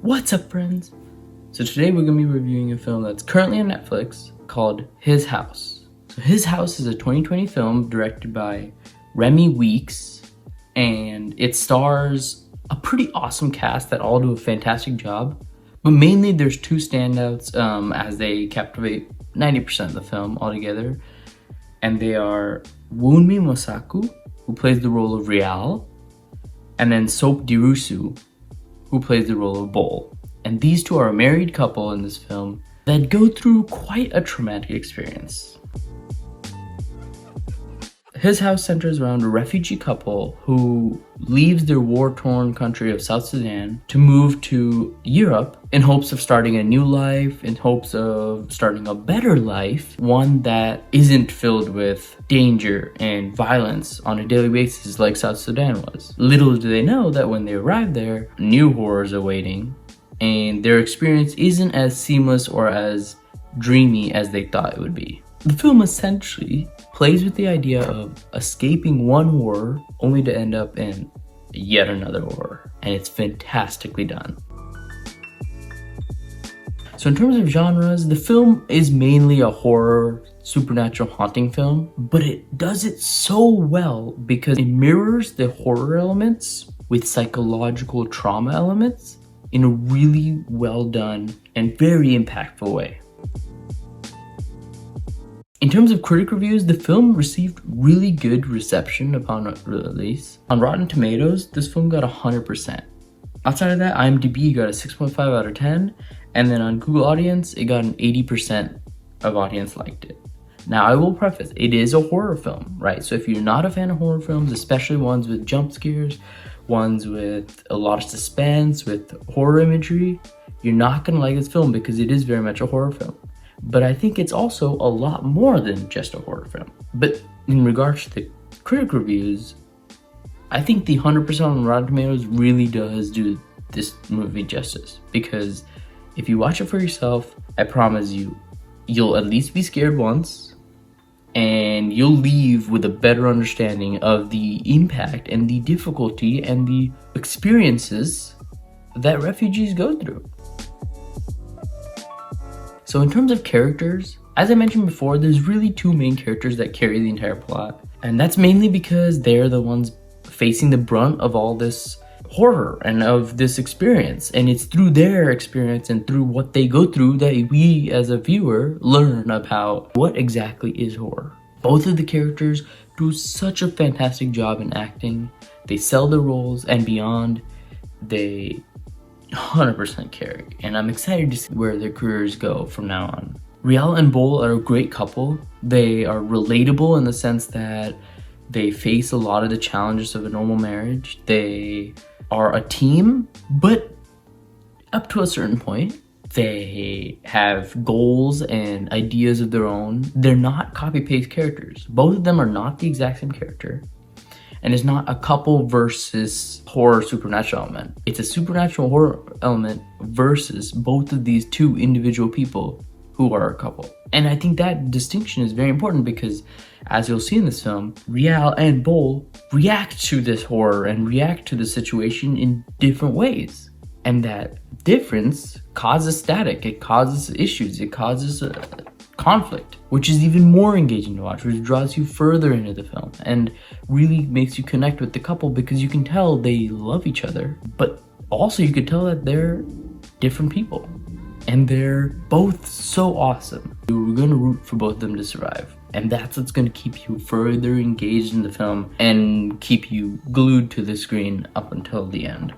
What's up, friends? So today we're going to be reviewing a film that's currently on Netflix called His House. So His House is a 2020 film directed by Remy Weeks, and it stars a pretty awesome cast that all do a fantastic job. But mainly there's two standouts as they captivate 90% of the film altogether. And they are Wunmi Mosaku, who plays the role of Rial, and then Soap Dirusu, who plays the role of Bol. And these two are a married couple in this film that go through quite a traumatic experience. His House centers around a refugee couple who leaves their war-torn country of South Sudan to move to Europe in hopes of starting a new life, in hopes of starting a better life, one that isn't filled with danger and violence on a daily basis like South Sudan was. Little do they know that when they arrive there, new horrors are waiting, and their experience isn't as seamless or as dreamy as they thought it would be. The film essentially plays with the idea of escaping one horror only to end up in yet another horror, and it's fantastically done. So in terms of genres, the film is mainly a horror, supernatural haunting film, but it does it so well because it mirrors the horror elements with psychological trauma elements in a really well done and very impactful way. In terms of critic reviews, the film received really good reception upon release. On Rotten Tomatoes, this film got 100%. Outside of that, IMDb got a 6.5 out of 10, and then on Google Audience, it got an 80% of audience liked it. Now, I will preface, it is a horror film, right? So if you're not a fan of horror films, especially ones with jump scares, ones with a lot of suspense, with horror imagery, you're not gonna like this film because it is very much a horror film. But I think it's also a lot more than just a horror film. But in regards to the critic reviews, I think the 100% on Rotten Tomatoes really does do this movie justice. Because if you watch it for yourself, I promise you, you'll at least be scared once, and you'll leave with a better understanding of the impact and the difficulty and the experiences that refugees go through. So in terms of characters, as I mentioned before, there's really two main characters that carry the entire plot. And that's mainly because they're the ones facing the brunt of all this horror and of this experience. And it's through their experience and through what they go through that we as a viewer learn about what exactly is horror. Both of the characters do such a fantastic job in acting. They sell their roles and beyond. They 100% carry, and I'm excited to see where their careers go from now on. Rial and Bol are a great couple. They are relatable in the sense that they face a lot of the challenges of a normal marriage. They are a team, but up to a certain point. They have goals and ideas of their own. They're not copy-paste characters. Both of them are not the exact same character. And it's not a couple versus horror supernatural element. It's a supernatural horror element versus both of these two individual people who are a couple. And I think that distinction is very important because, as you'll see in this film, Rial and Bol react to this horror and react to the situation in different ways. And that difference causes static, it causes issues, it causes conflict, which is even more engaging to watch, which draws you further into the film and really makes you connect with the couple because you can tell they love each other, but also you can tell that they're different people and they're both so awesome. You're gonna root for both of them to survive, and that's what's gonna keep you further engaged in the film and keep you glued to the screen up until the end.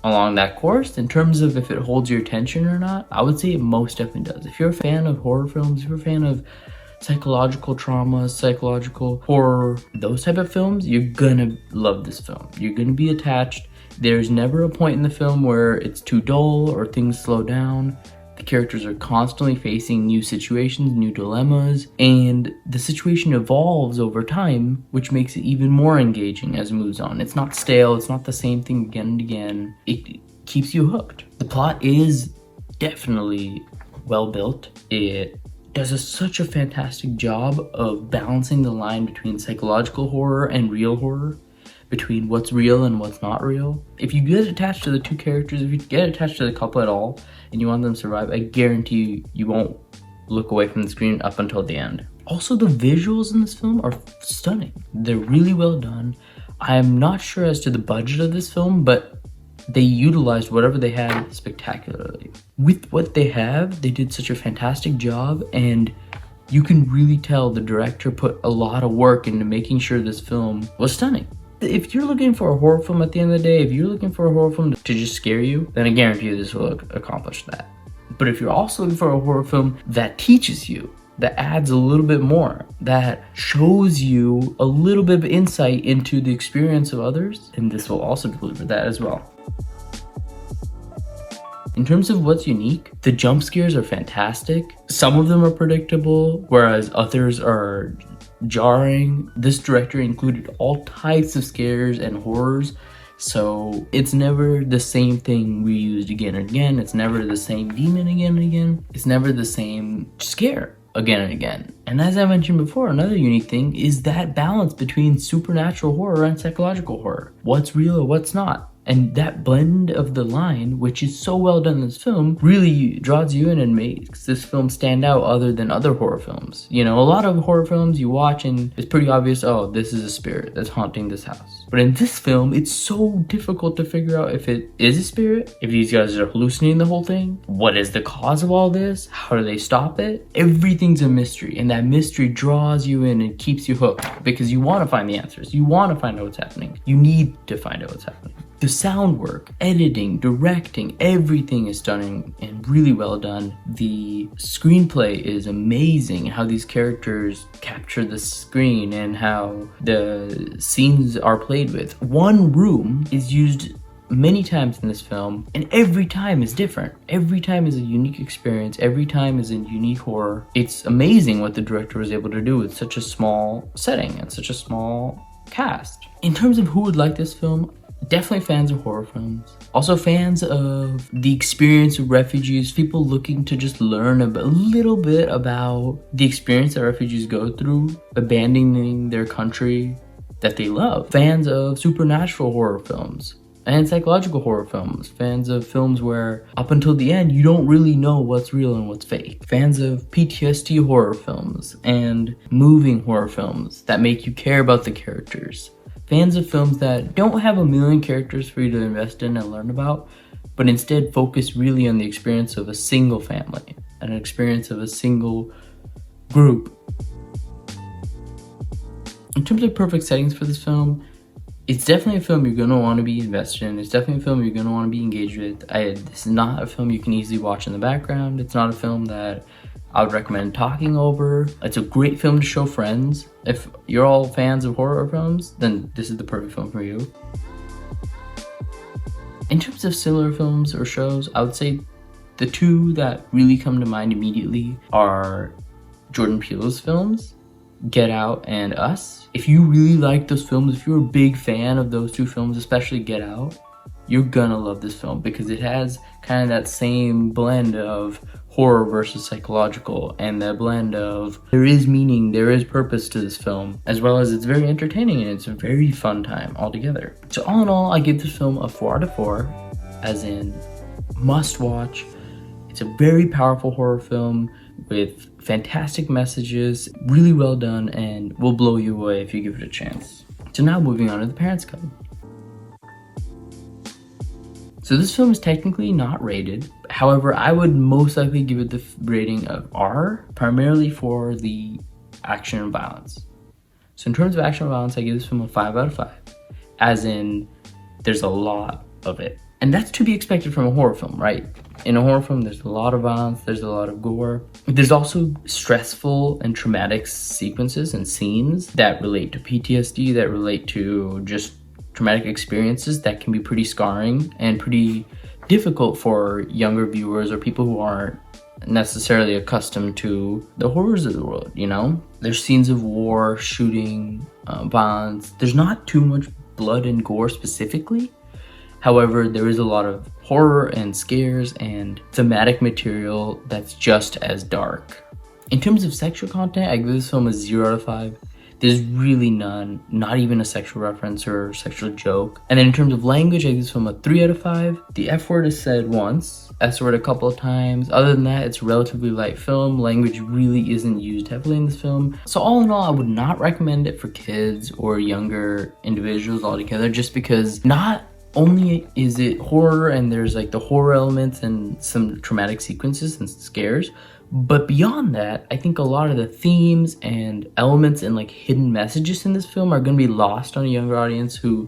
Along that course, in terms of if it holds your attention or not, I would say it most definitely does. If you're a fan of horror films, if you're a fan of psychological trauma, psychological horror, those type of films, you're gonna love this film. You're gonna be attached. There's never a point in the film where it's too dull or things slow down. The characters are constantly facing new situations, new dilemmas, and the situation evolves over time, which makes it even more engaging as it moves on. It's not stale, it's not the same thing again and again. It keeps you hooked. The plot is definitely well built. It does such a fantastic job of balancing the line between psychological horror and real horror, between what's real and what's not real. If you get attached to the two characters, if you get attached to the couple at all, and you want them to survive, I guarantee you won't look away from the screen up until the end. Also, the visuals in this film are stunning. They're really well done. I'm not sure as to the budget of this film, but they utilized whatever they had spectacularly. With what they have, they did such a fantastic job, and you can really tell the director put a lot of work into making sure this film was stunning. If you're looking for a horror film at the end of the day, if you're looking for a horror film to just scare you, then I guarantee you this will accomplish that. But if you're also looking for a horror film that teaches you, that adds a little bit more, that shows you a little bit of insight into the experience of others, then this will also deliver that as well. In terms of what's unique, the jump scares are fantastic. Some of them are predictable, whereas others are jarring. This director included all types of scares and horrors, so it's never the same thing reused again and again. It's never the same demon again and again. It's never the same scare again and again. And as I mentioned before, another unique thing is that balance between supernatural horror and psychological horror. What's real or what's not. And that blend of the line, which is so well done in this film, really draws you in and makes this film stand out other than other horror films. You know, a lot of horror films you watch and it's pretty obvious, oh, this is a spirit that's haunting this house. But in this film, it's so difficult to figure out if it is a spirit, if these guys are hallucinating the whole thing, what is the cause of all this, how do they stop it? Everything's a mystery, and that mystery draws you in and keeps you hooked because you want to find the answers. You want to find out what's happening. You need to find out what's happening. The sound work, editing, directing, everything is stunning and really well done. The screenplay is amazing, how these characters capture the screen and how the scenes are played with. One room is used many times in this film, and every time is different. Every time is a unique experience. Every time is a unique horror. It's amazing what the director was able to do with such a small setting and such a small cast. In terms of who would like this film, definitely fans of horror films. Also fans of the experience of refugees, people looking to just learn a little bit about the experience that refugees go through, abandoning their country that they love. Fans of supernatural horror films and psychological horror films. Fans of films where up until the end, you don't really know what's real and what's fake. Fans of PTSD horror films and moving horror films that make you care about the characters. Fans of films that don't have a million characters for you to invest in and learn about, but instead focus really on the experience of a single family and an experience of a single group. In terms of perfect settings for this film, it's definitely a film you're going to want to be invested in. It's definitely a film you're going to want to be engaged with. This is not a film you can easily watch in the background. It's not a film that I would recommend talking over. It's a great film to show friends. If you're all fans of horror films, then this is the perfect film for you. In terms of similar films or shows, I would say the two that really come to mind immediately are Jordan Peele's films, Get Out and Us. If you really like those films, if you're a big fan of those two films, especially Get Out, you're gonna love this film because it has kind of that same blend of horror versus psychological, and the blend of there is meaning, there is purpose to this film, as well as it's very entertaining and it's a very fun time altogether. So all in all, I give this film a 4 out of 4, as in must watch. It's a very powerful horror film with fantastic messages, really well done, and will blow you away if you give it a chance. So now moving on to the Parents' Cut. So this film is technically not rated. However, I would most likely give it the rating of R, primarily for the action and violence. So in terms of action and violence, I give this film a 5 out of 5, as in there's a lot of it. And that's to be expected from a horror film, right? In a horror film, there's a lot of violence, there's a lot of gore. There's also stressful and traumatic sequences and scenes that relate to PTSD, that relate to just traumatic experiences that can be pretty scarring and pretty difficult for younger viewers or people who aren't necessarily accustomed to the horrors of the world, you know? There's scenes of war, shooting, violence. There's not too much blood and gore specifically. However, there is a lot of horror and scares and thematic material that's just as dark. In terms of sexual content, I give this film a 0 out of 5. There's really none, not even a sexual reference or sexual joke. And then in terms of language, I give this film a 3 out of 5. The F word is said once, S word a couple of times. Other than that, it's a relatively light film. Language really isn't used heavily in this film. So all in all, I would not recommend it for kids or younger individuals altogether, just because not only is it horror and there's like the horror elements and some traumatic sequences and scares, but beyond that, I think a lot of the themes and elements and like hidden messages in this film are going to be lost on a younger audience who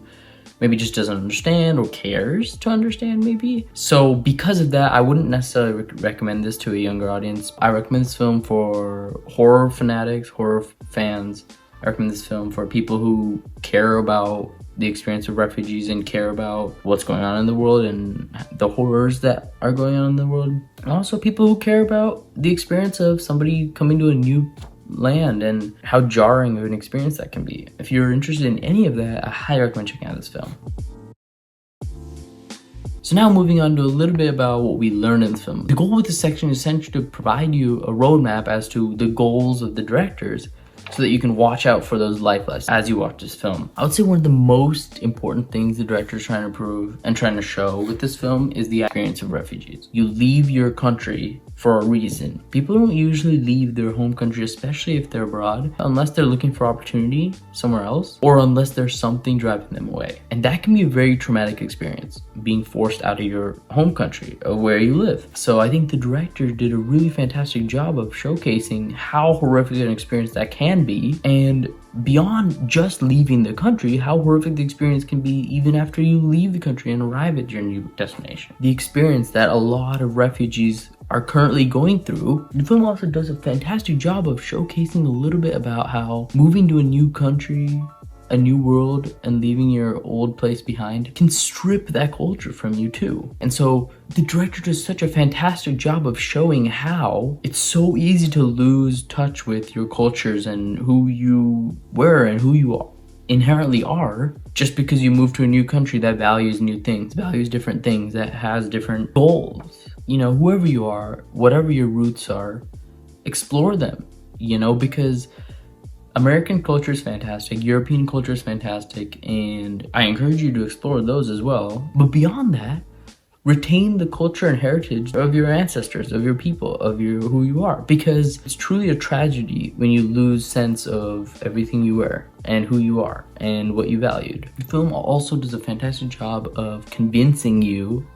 maybe just doesn't understand or cares to understand maybe. So because of that, I wouldn't necessarily recommend this to a younger audience. I recommend this film for horror fanatics, horror fans. I recommend this film for people who care about the experience of refugees and care about what's going on in the world and the horrors that are going on in the world. And also people who care about the experience of somebody coming to a new land and how jarring of an experience that can be. If you're interested in any of that, I highly recommend checking out this film. So now moving on to a little bit about what we learned in this film. The goal with this section is essentially to provide you a roadmap as to the goals of the directors, so that you can watch out for those life lessons as you watch this film. I would say one of the most important things the director is trying to prove and trying to show with this film is the experience of refugees. You leave your country for a reason. People don't usually leave their home country, especially if they're abroad, unless they're looking for opportunity somewhere else, or unless there's something driving them away. And that can be a very traumatic experience, being forced out of your home country or where you live. So I think the director did a really fantastic job of showcasing how horrific an experience that can be, and beyond just leaving the country, how horrific the experience can be even after you leave the country and arrive at your new destination. The experience that a lot of refugees are currently going through. The film also does a fantastic job of showcasing a little bit about how moving to a new country, a new world, and leaving your old place behind can strip that culture from you too. And so the director does such a fantastic job of showing how it's so easy to lose touch with your cultures and who you were and who you inherently are, just because you move to a new country that values new things, values different things, that has different goals. You know, whoever you are, whatever your roots are, explore them, you know, because American culture is fantastic, European culture is fantastic, and I encourage you to explore those as well. But beyond that, retain the culture and heritage of your ancestors, of your people, of who you are, because it's truly a tragedy when you lose sense of everything you were and who you are and what you valued. The film also does a fantastic job of convincing you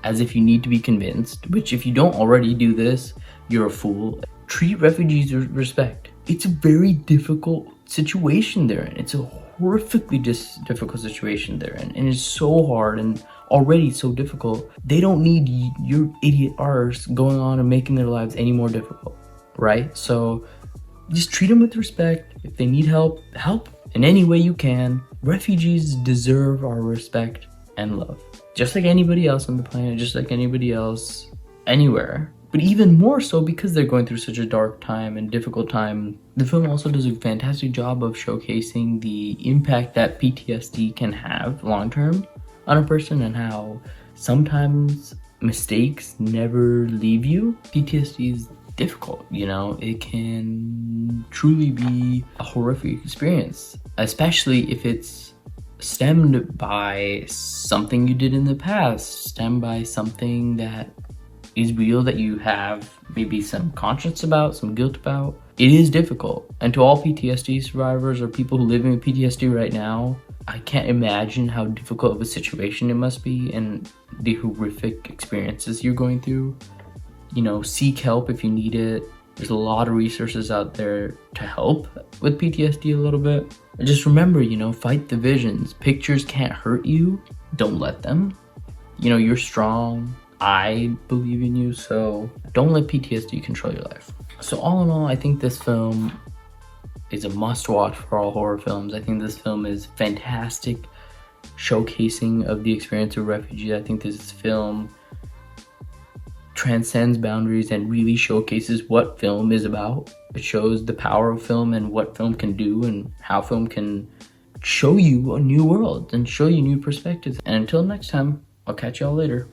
as if you need to be convinced, which if you don't already do this, you're a fool. Treat refugees with respect. It's a very difficult situation they're in. It's a horrifically difficult situation they're in, and it's so hard and already so difficult. They don't need your idiot arse going on and making their lives any more difficult, right? So just treat them with respect. If they need help, help in any way you can. Refugees deserve our respect and love, just like anybody else on the planet, just like anybody else anywhere. But even more so because they're going through such a dark time and difficult time. The film also does a fantastic job of showcasing the impact that PTSD can have long-term on a person, and how sometimes mistakes never leave you. PTSD is difficult, you know, it can truly be a horrific experience, especially if it's stemmed by something you did in the past, stemmed by something that is real that you have maybe some conscience about, some guilt about. It is difficult. And to all PTSD survivors or people who live in PTSD right now, I can't imagine how difficult of a situation it must be and the horrific experiences you're going through. You know, seek help if you need it. There's a lot of resources out there to help with PTSD a little bit. And just remember, you know, fight the visions. Pictures can't hurt you. Don't let them. You know, you're strong. I believe in you, so don't let PTSD control your life. So all in all, I think this film is a must-watch for all horror films. I think this film is fantastic showcasing of the experience of refugees. I think this film transcends boundaries and really showcases what film is about. It shows the power of film and what film can do and how film can show you a new world and show you new perspectives. And until next time, I'll catch y'all later.